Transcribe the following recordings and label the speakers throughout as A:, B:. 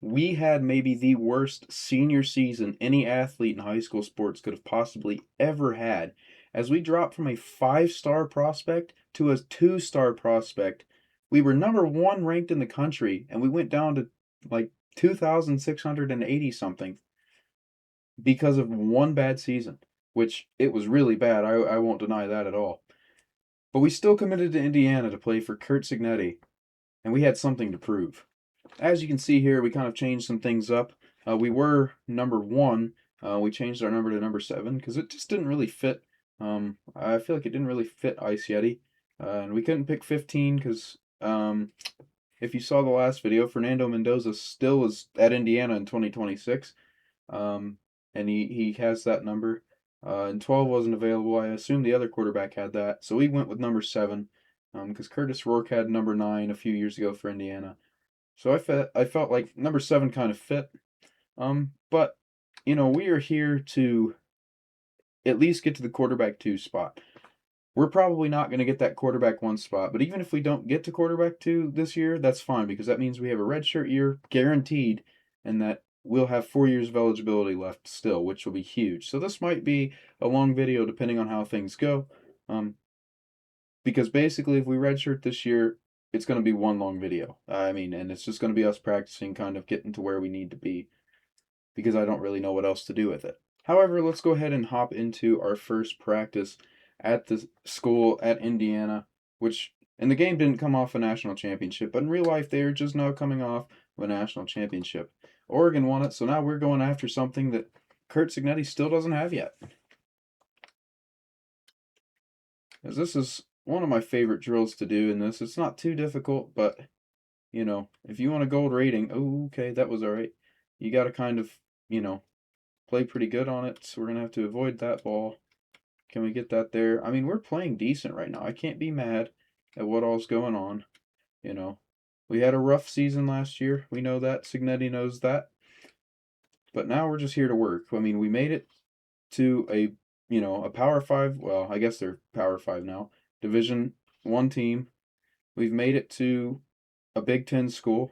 A: We had maybe the worst senior season any athlete in high school sports could have possibly ever had, as we dropped from a 5-star prospect to a 2-star prospect. We were number one ranked in the country, and we went down to like 2,680 something because of one bad season, which it was really bad. I won't deny that at all. But we still committed to Indiana to play for Curt Cignetti, and we had something to prove. As you can see here, we kind of changed some things up. We were number one. We changed our number to number 7 because it just didn't really fit. I feel like it didn't really fit Ice Yeti. And we couldn't pick 15 because if you saw the last video, Fernando Mendoza still is at Indiana in 2026. And he has that number. And 12 wasn't available. I assume the other quarterback had that. So we went with number 7 because Curtis Rourke had number 9 a few years ago for Indiana. So I felt like number 7 kind of fit. But we are here to at least get to the quarterback 2 spot. We're probably not going to get that quarterback 1 spot, but even if we don't get to quarterback 2 this year, that's fine because that means we have a redshirt year guaranteed, and that we'll have 4 years of eligibility left still, which will be huge. So this might be a long video depending on how things go. Because basically, if we redshirt this year, it's going to be one long video. And it's just going to be us practicing, kind of getting to where we need to be, because I don't really know what else to do with it. However, let's go ahead and hop into our first practice at the school at Indiana, which in the game didn't come off a national championship, but in real life they are just now coming off of a national championship. Oregon won it, so now we're going after something that Curt Cignetti still doesn't have yet. As this is one of my favorite drills to do in this. It's not too difficult, but if you want a gold rating, okay, that was all right. You got to kind of, play pretty good on it. So we're going to have to avoid that ball. Can we get that there? I mean, we're playing decent right now. I can't be mad at what all's going on. We had a rough season last year. We know that. Cignetti knows that. But now we're just here to work. I mean, we made it to a Power 5. Well, I guess they're Power 5 now. Division 1 team. We've made it to a Big Ten school,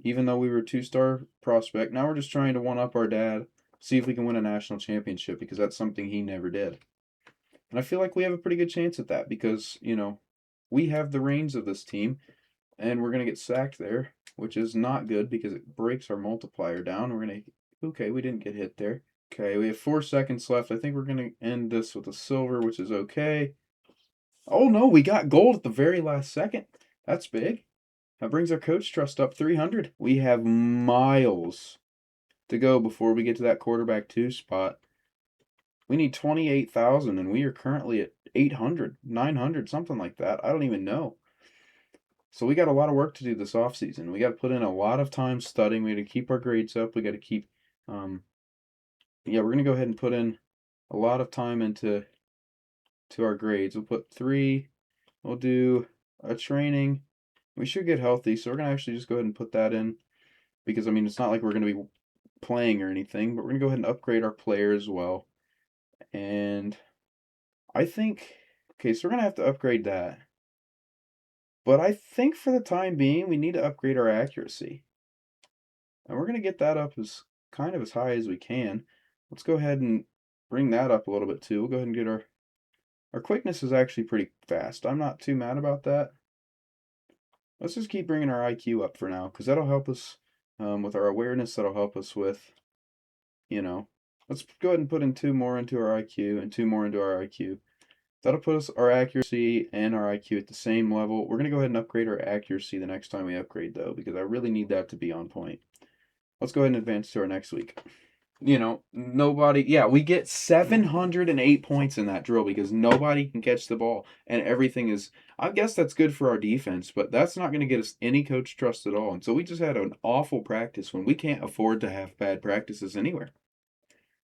A: even though we were a 2-star prospect. Now we're just trying to one-up our dad, see if we can win a national championship, because that's something he never did. And I feel like we have a pretty good chance at that because, we have the reins of this team, and we're going to get sacked there, which is not good because it breaks our multiplier down. Okay, we didn't get hit there. Okay, we have 4 seconds left. I think we're going to end this with a silver, which is okay. Oh no, we got gold at the very last second. That's big. That brings our coach trust up 300. We have miles to go before we get to that quarterback 2 spot. We need 28,000, and we are currently at 800, 900, something like that. I don't even know. So we got a lot of work to do this offseason. We got to put in a lot of time studying. We got to keep our grades up. We got to keep, we're going to go ahead and put in a lot of time into our grades. We'll put 3. We'll do a training. We should get healthy, so we're going to actually just go ahead and put that in because, it's not like we're going to be playing or anything, but we're going to go ahead and upgrade our player as well. And I think, okay, so we're going to have to upgrade that. But I think for the time being, we need to upgrade our accuracy. And we're going to get that up as kind of as high as we can. Let's go ahead and bring that up a little bit too. We'll go ahead and get our quickness is actually pretty fast. I'm not too mad about that. Let's just keep bringing our IQ up for now, because that'll help us with our awareness. That'll help us with, let's go ahead and put in 2 more into our IQ and 2 more into our IQ. That'll put us our accuracy and our IQ at the same level. We're going to go ahead and upgrade our accuracy the next time we upgrade, though, because I really need that to be on point. Let's go ahead and advance to our next week. We get 708 points in that drill because nobody can catch the ball and everything is, I guess that's good for our defense, but that's not going to get us any coach trust at all. And so we just had an awful practice when we can't afford to have bad practices anywhere.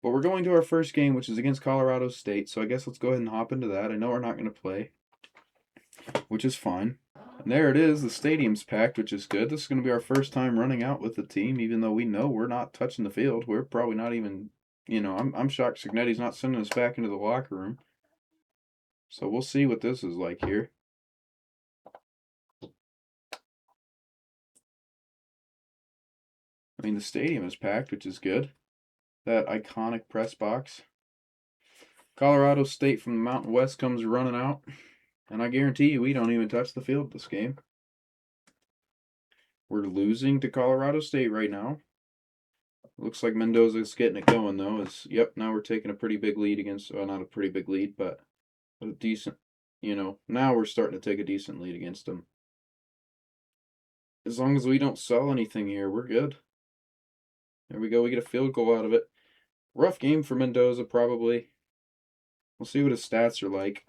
A: But we're going to our first game, which is against Colorado State, so I guess let's go ahead and hop into that. I know we're not going to play, which is fine. And there it is. The stadium's packed, which is good. This is going to be our first time running out with the team, even though we know we're not touching the field. We're probably not even, I'm shocked Cignetti's not sending us back into the locker room. So we'll see what this is like here. I mean, the stadium is packed, which is good. That iconic press box. Colorado State from the Mountain West comes running out. And I guarantee you, we don't even touch the field this game. We're losing to Colorado State right now. Looks like Mendoza's getting it going, though. Yep, now we're taking a pretty big lead against, well, not a pretty big lead, but a decent, now we're starting to take a decent lead against them. As long as we don't sell anything here, we're good. There we go. We get a field goal out of it. Rough game for Mendoza, probably. We'll see what his stats are like.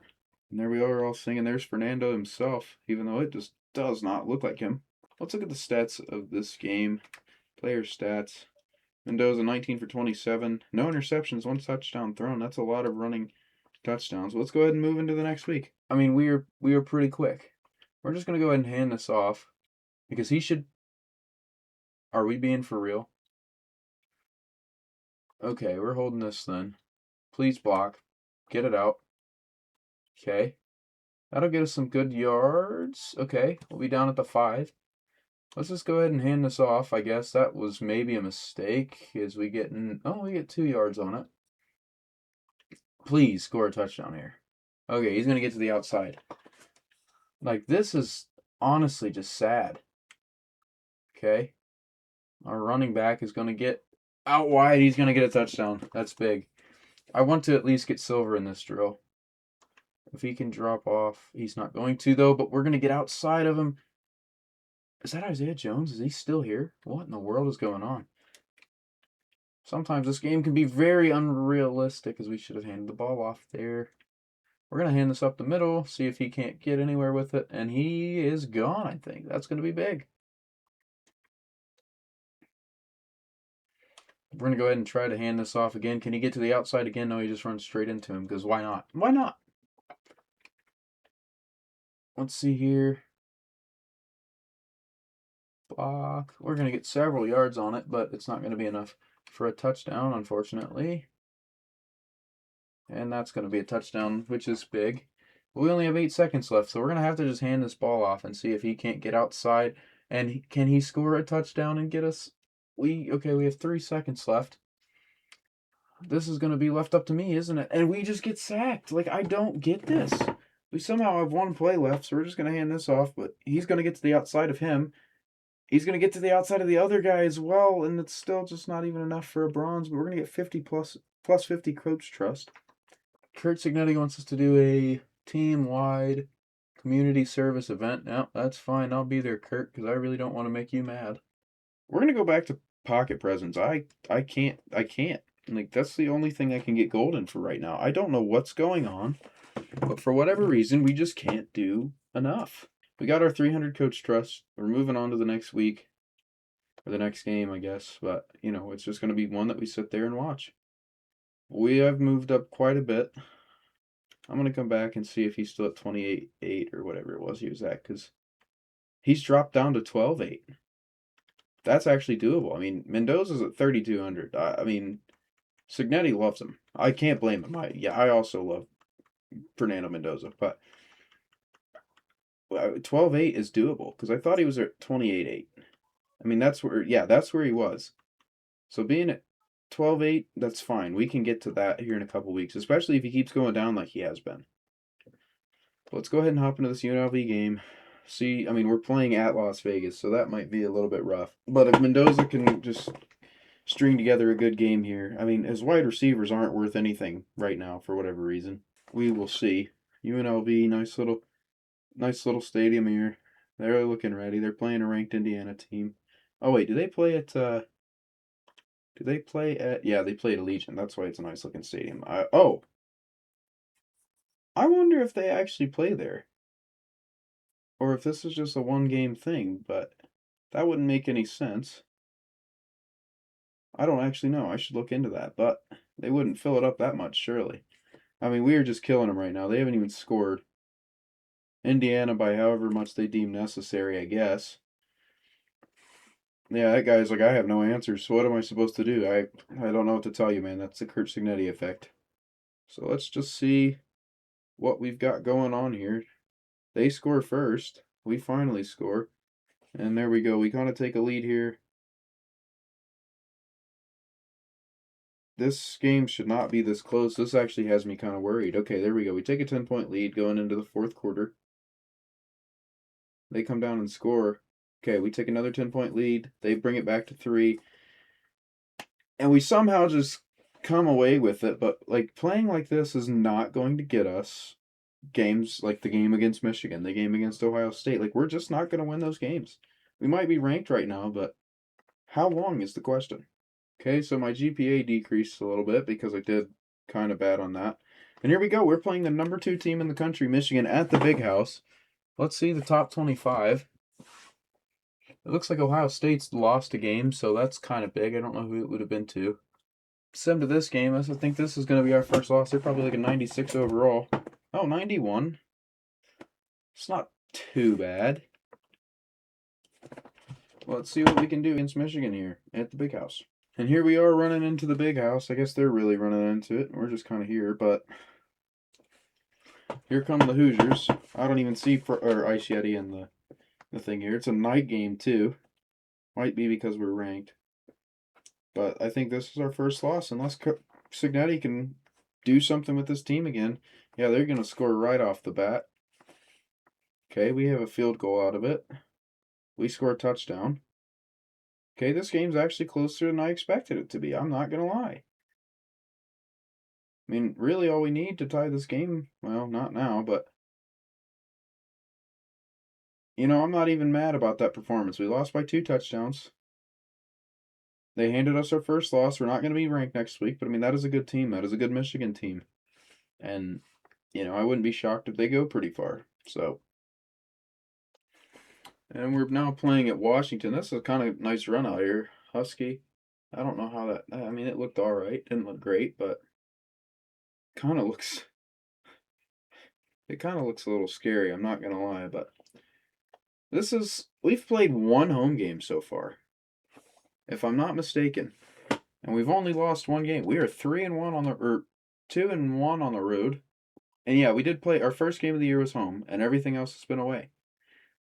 A: And there we are, all singing. There's Fernando himself, even though it just does not look like him. Let's look at the stats of this game. Player stats. Mendoza, 19 for 27. No interceptions, 1 touchdown thrown. That's a lot of running touchdowns. Let's go ahead and move into the next week. I mean, we are pretty quick. We're just going to go ahead and hand this off. Because he should... Are we being for real? Okay, we're holding this then. Please block. Get it out. Okay. That'll get us some good yards. Okay, we'll be down at the 5. Let's just go ahead and hand this off. I guess that was maybe a mistake. As we get 2 yards on it. Please score a touchdown here. Okay, he's going to get to the outside. Like, this is honestly just sad. Okay. Our running back is going to get out wide. He's going to get a touchdown. That's big. I want to at least get silver in this drill. If he can drop off, he's not going to, though, but we're going to get outside of him. Is that Isaiah Jones? Is he still here? What in the world is going on? Sometimes this game can be very unrealistic, as we should have handed the ball off there. We're going to hand this up the middle, see if he can't get anywhere with it, and he is gone, I think. That's going to be big. We're going to go ahead and try to hand this off again. Can he get to the outside again? No, he just runs straight into him, because why not? Why not? Let's see here. Block. We're going to get several yards on it, but it's not going to be enough for a touchdown, unfortunately. And that's going to be a touchdown, which is big. We only have 8 seconds left, so we're going to have to just hand this ball off and see if he can't get outside. And can he score a touchdown and get us? Okay, we have 3 seconds left. This is going to be left up to me, isn't it? And we just get sacked. Like, I don't get this. We somehow have 1 play left, so we're just going to hand this off. But he's going to get to the outside of him. He's going to get to the outside of the other guy as well, and it's still just not even enough for a bronze. But we're going to get 50 plus 50 coach trust. Kurt Signetti wants us to do a team-wide community service event. Now, that's fine. I'll be there, Kurt, because I really don't want to make you mad. We're going to go back to pocket presents. I can't. Like, that's the only thing I can get golden for right now. I don't know what's going on, but for whatever reason, we just can't do enough. We got our 300 coach trust. We're moving on to the next week, or the next game, I guess. But, it's just going to be one that we sit there and watch. We have moved up quite a bit. I'm going to come back and see if he's still at 28-8 or whatever it was he was at, because he's dropped down to 12-8. That's actually doable. I mean, Mendoza's at 3,200. I mean, Signetti loves him. I can't blame him. I also love Fernando Mendoza, but 12-8 is doable, because I thought he was at 28-8. I mean, that's where he was. So being at 12-8, that's fine. We can get to that here in a couple weeks, especially if he keeps going down like he has been. Let's go ahead and hop into this UNLV game. See, I mean, we're playing at Las Vegas, so that might be a little bit rough. But if Mendoza can just string together a good game here, I mean, his wide receivers aren't worth anything right now for whatever reason. We will see. UNLV, nice little stadium here. They're looking ready. They're playing a ranked Indiana team. Oh wait, do they play at? Yeah, they play at Allegiant. That's why it's a nice looking stadium. I wonder if they actually play there. Or if this is just a 1-game thing, but that wouldn't make any sense. I don't actually know. I should look into that, but they wouldn't fill it up that much, surely. I mean, we are just killing them right now. They haven't even scored. Indiana by however much they deem necessary, I guess. Yeah, that guy's like, I have no answers, so what am I supposed to do? I don't know what to tell you, man. That's the Kurt Signetti effect. So let's just see what we've got going on here. They score first. We finally score. And there we go. We kind of take a lead here. This game should not be this close. This actually has me kind of worried. Okay, there we go. We take a 10-point lead going into the fourth quarter. They come down and score. Okay, we take another 10-point lead. They bring it back to 3. And we somehow just come away with it. But, like, playing like this is not going to get us games like the game against Michigan, the game against Ohio State. Like, we're just not going to win those games. We might be ranked right now, but how long is the question? Okay, so my GPA decreased a little bit because I did kind of bad on that. And here we go. We're playing the number 2 team in the country, Michigan, at the Big House. Let's see the top 25. It looks like Ohio State's lost a game, so that's kind of big. I don't know who it would have been to. Send to this game. I think this is going to be our first loss. They're probably like a 96 overall. Oh, 91. It's not too bad. Let's see what we can do against Michigan here at the Big House. And here we are running into the Big House. I guess they're really running into it. We're just kind of here, but here come the Hoosiers. I don't even see Ice Yeti in the thing here. It's a night game too. Might be because we're ranked. But I think this is our first loss unless Signetti can do something with this team again. Yeah, they're going to score right off the bat. Okay, we have a field goal out of it. We score a touchdown. Okay, this game's actually closer than I expected it to be. I'm not going to lie. I mean, really all we need to tie this game, well, not now, but you know, I'm not even mad about that performance. We lost by 2 touchdowns. They handed us our first loss. We're not going to be ranked next week, but I mean, that is a good team. That is a good Michigan team. And, you know, I wouldn't be shocked if they go pretty far. So, and we're now playing at Washington. This is a kind of nice run out here. Husky. I don't know how that, I mean, it looked all right. Didn't look great, but kind of looks, it kind of looks a little scary. I'm not going to lie, but we've played 1 home game so far, if I'm not mistaken. And we've only lost 1 game. We are 3-1 on or 2-1 on the road. And yeah, we did play, our first game of the year was home, and everything else has been away.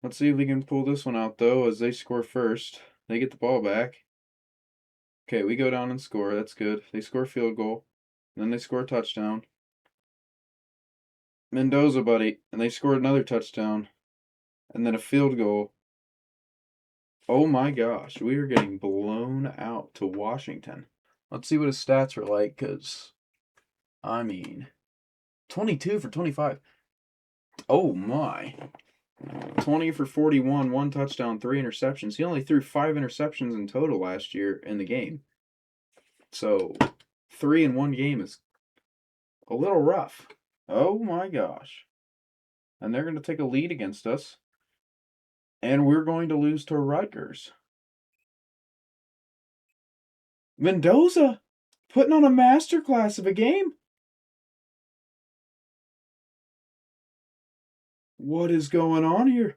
A: Let's see if we can pull this one out, though, as they score first. They get the ball back. Okay, we go down and score. That's good. They score a field goal. And then they score a touchdown. Mendoza, buddy. And they scored another touchdown. And then a field goal. Oh my gosh, we are getting blown out to Washington. Let's see what his stats are like, because, I mean, 22 for 25. Oh my. 20 for 41, 1 touchdown, 3 interceptions. He only threw 5 interceptions in total last year in the game. So, 3 in 1 game is a little rough. Oh my gosh. And they're going to take a lead against us. And we're going to lose to Rutgers. Mendoza putting on a masterclass of a game. What is going on here?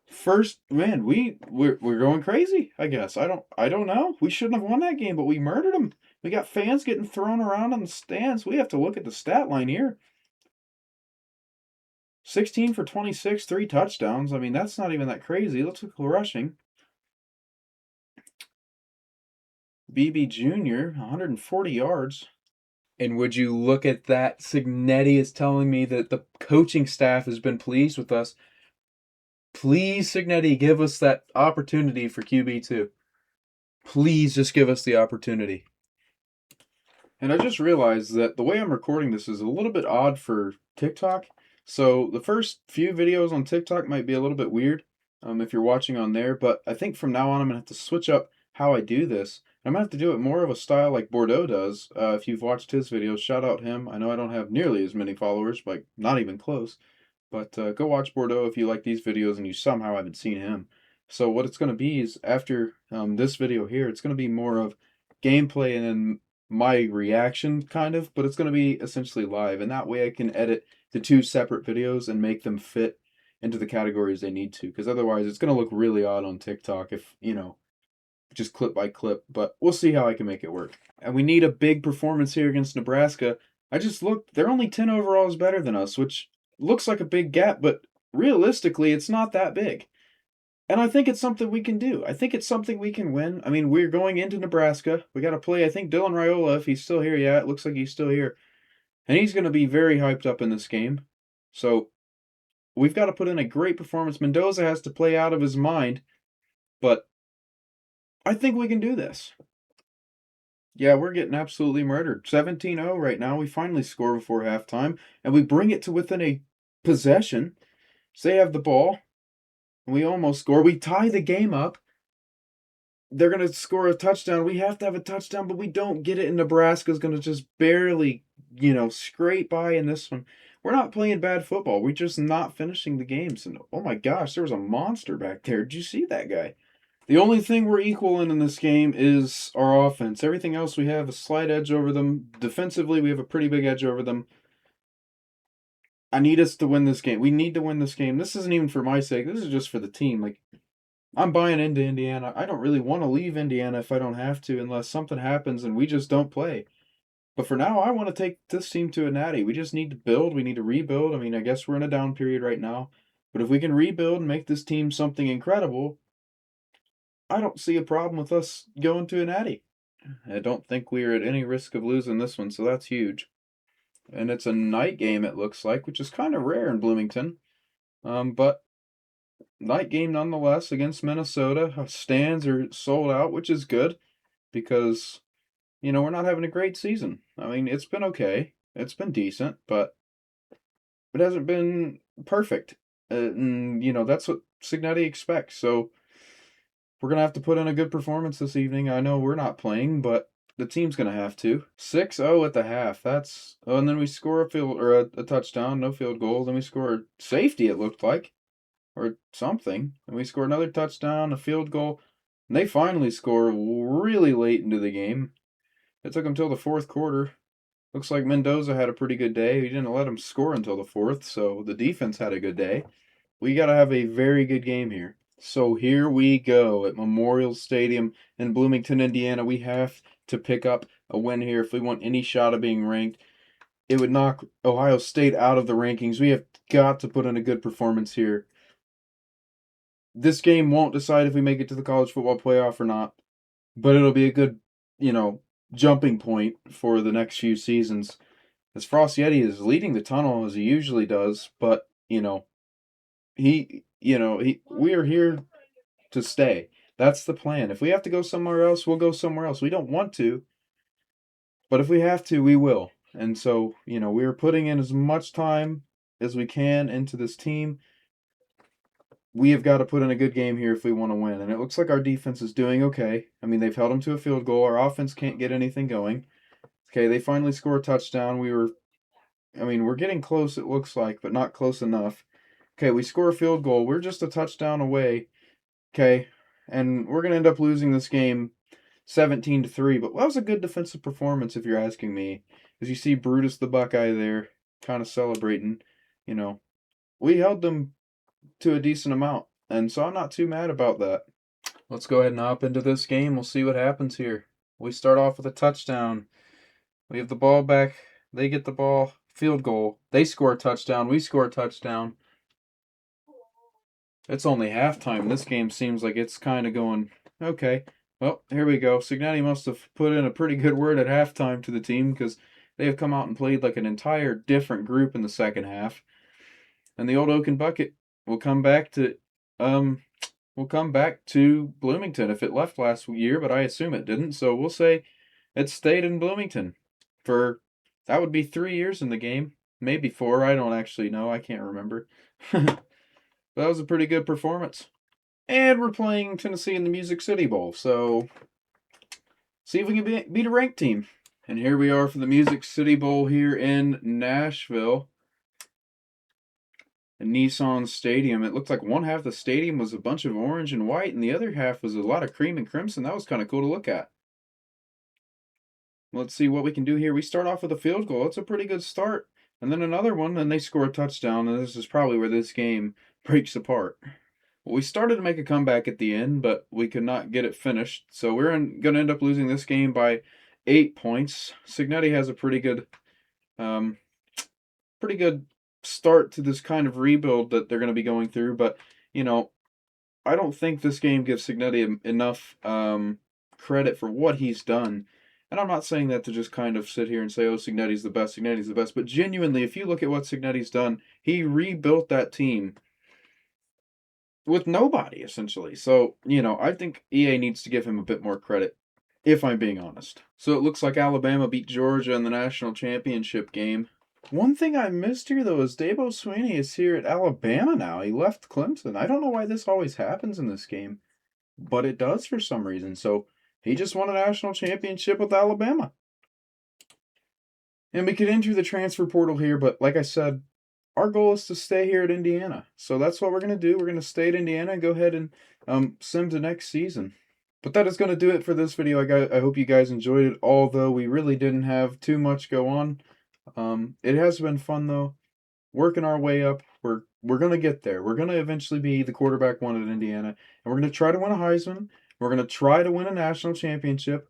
A: First, man, we're going crazy, I guess. I don't know. We shouldn't have won that game, but we murdered them. We got fans getting thrown around on the stands. We have to look at the stat line here. 16 for 26, 3 touchdowns. I mean, that's not even that crazy. Let's look at rushing. BB Jr., 140 yards. And would you look at that? Signetti is telling me that the coaching staff has been pleased with us. Please, Signetti, give us that opportunity for QB2. Please just give us the opportunity. And I just realized that the way I'm recording this is a little bit odd for TikTok. So the first few videos on TikTok might be a little bit weird if you're watching on there. But I think from now on I'm going to have to switch up how I do this. I'm going to have to do it more of a style like Bordeaux does. If you've watched his videos, shout out him. I know I don't have nearly as many followers, like not even close. But go watch Bordeaux if you like these videos and you somehow haven't seen him. So what it's going to be is after this video here, it's going to be more of gameplay and then my reaction kind of, but it's going to be essentially live. And that way I can edit the 2 separate videos and make them fit into the categories they need to. Because otherwise it's going to look really odd on TikTok if, you know, just clip by clip. But we'll see how I can make it work. And we need a big performance here against Nebraska. I just looked, they're only 10 overalls better than us, which looks like a big gap, but realistically, it's not that big. And I think it's something we can do. I think it's something we can win. I mean, we're going into Nebraska. We got to play, I think, Dylan Raiola, if he's still here. Yeah, it looks like he's still here. And he's going to be very hyped up in this game. So we've got to put in a great performance. Mendoza has to play out of his mind, but I think we can do this. Yeah, we're getting absolutely murdered. 17-0 right now. We finally score before halftime, and we bring it to within a possession. So they have the ball, and we almost score. We tie the game up. They're going to score a touchdown. We have to have a touchdown, but we don't get it, and Nebraska's going to just barely, scrape by in this one. We're not playing bad football. We're just not finishing the games. And oh my gosh, there was a monster back there. Did you see that guy? The only thing we're equal in this game is our offense. Everything else, we have a slight edge over them. Defensively, we have a pretty big edge over them. I need us to win this game. We need to win this game. This isn't even for my sake. This is just for the team. Like, I'm buying into Indiana. I don't really want to leave Indiana if I don't have to, unless something happens and we just don't play. But for now, I want to take this team to a natty. We just need to build. We need to rebuild. I mean, I guess we're in a down period right now. But if we can rebuild and make this team something incredible, I don't see a problem with us going to a natty. I don't think we're at any risk of losing this one, so that's huge. And it's a night game, it looks like, which is kind of rare in Bloomington. But night game nonetheless against Minnesota. Stands are sold out, which is good because, we're not having a great season. I mean, it's been okay. It's been decent, but it hasn't been perfect. And, that's what Signetti expects. So we're going to have to put in a good performance this evening. I know we're not playing, but the team's going to have to. 6-0 at the half. That's and then we score a touchdown, no field goal. Then we score a safety, it looked like, or something. And we score another touchdown, a field goal. And they finally score really late into the game. It took them till the fourth quarter. Looks like Mendoza had a pretty good day. He didn't let him score until the fourth, so the defense had a good day. We got to have a very good game here. So here we go at Memorial Stadium in Bloomington, Indiana. We have to pick up a win here if we want any shot of being ranked. It would knock Ohio State out of the rankings. We have got to put in a good performance here. This game won't decide if we make it to the college football playoff or not, but it'll be a good, jumping point for the next few seasons. As Frost Yeti is leading the tunnel as he usually does, but, we are here to stay. That's the plan. If we have to go somewhere else, we'll go somewhere else. We don't want to, but if we have to, we will. And so, we're putting in as much time as we can into this team. We have got to put in a good game here if we want to win. And it looks like our defense is doing okay. I mean, they've held them to a field goal. Our offense can't get anything going. Okay, they finally score a touchdown. We're getting close, it looks like, but not close enough. Okay, we score a field goal. We're just a touchdown away. Okay, and we're going to end up losing this game 17-3. But that was a good defensive performance, if you're asking me. As you see Brutus the Buckeye there kind of celebrating. We held them to a decent amount, and so I'm not too mad about that. Let's go ahead and hop into this game. We'll see what happens here. We start off with a touchdown. We have the ball back. They get the ball. Field goal. They score a touchdown. We score a touchdown. It's only halftime. This game seems like it's kind of going, okay. Well, here we go. Signetti must have put in a pretty good word at halftime to the team because they have come out and played like an entire different group in the second half. And the old Oaken Bucket will come back to Bloomington if it left last year, but I assume it didn't. So we'll say it stayed in Bloomington for, that would be 3 years in the game. Maybe 4. I don't actually know. I can't remember. That was a pretty good performance. And we're playing Tennessee in the Music City Bowl, so see if we can beat a ranked team. And here we are for the Music City Bowl here in Nashville. At Nissan Stadium. It looked like one half of the stadium was a bunch of orange and white, and the other half was a lot of cream and crimson. That was kind of cool to look at. Let's see what we can do here. We start off with a field goal. It's a pretty good start. And then another one, and they score a touchdown, and this is probably where this game breaks apart. Well, we started to make a comeback at the end, but we could not get it finished. So we're going to end up losing this game by 8 points. Signetti has a pretty good start to this kind of rebuild that they're going to be going through. But, I don't think this game gives Signetti enough credit for what he's done. And I'm not saying that to just kind of sit here and say, oh, Signetti's the best. But genuinely, if you look at what Signetti's done, he rebuilt that team with nobody, essentially. So, I think EA needs to give him a bit more credit, if I'm being honest. So it looks like Alabama beat Georgia in the national championship game. One thing I missed here, though, is Dabo Swinney is here at Alabama now. He left Clemson. I don't know why this always happens in this game, but it does for some reason. So he just won a national championship with Alabama. And we could enter the transfer portal here, but like I said, our goal is to stay here at Indiana. So that's what we're going to do. We're going to stay at Indiana and go ahead and sim to next season. But that is going to do it for this video. I hope you guys enjoyed it, although we really didn't have too much go on. It has been fun, though. Working our way up. We're going to get there. We're going to eventually be the quarterback one at Indiana. And we're going to try to win a Heisman. We're going to try to win a national championship.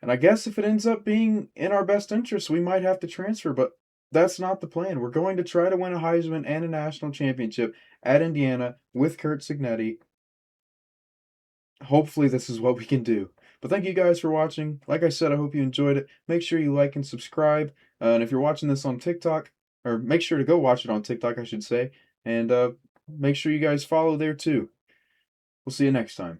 A: And I guess if it ends up being in our best interest, we might have to transfer, but that's not the plan. We're going to try to win a Heisman and a national championship at Indiana with Curt Cignetti. Hopefully this is what we can do. But thank you guys for watching. Like I said, I hope you enjoyed it. Make sure you like and subscribe. And if you're watching this on TikTok, or make sure to go watch it on TikTok, I should say. And make sure you guys follow there too. We'll see you next time.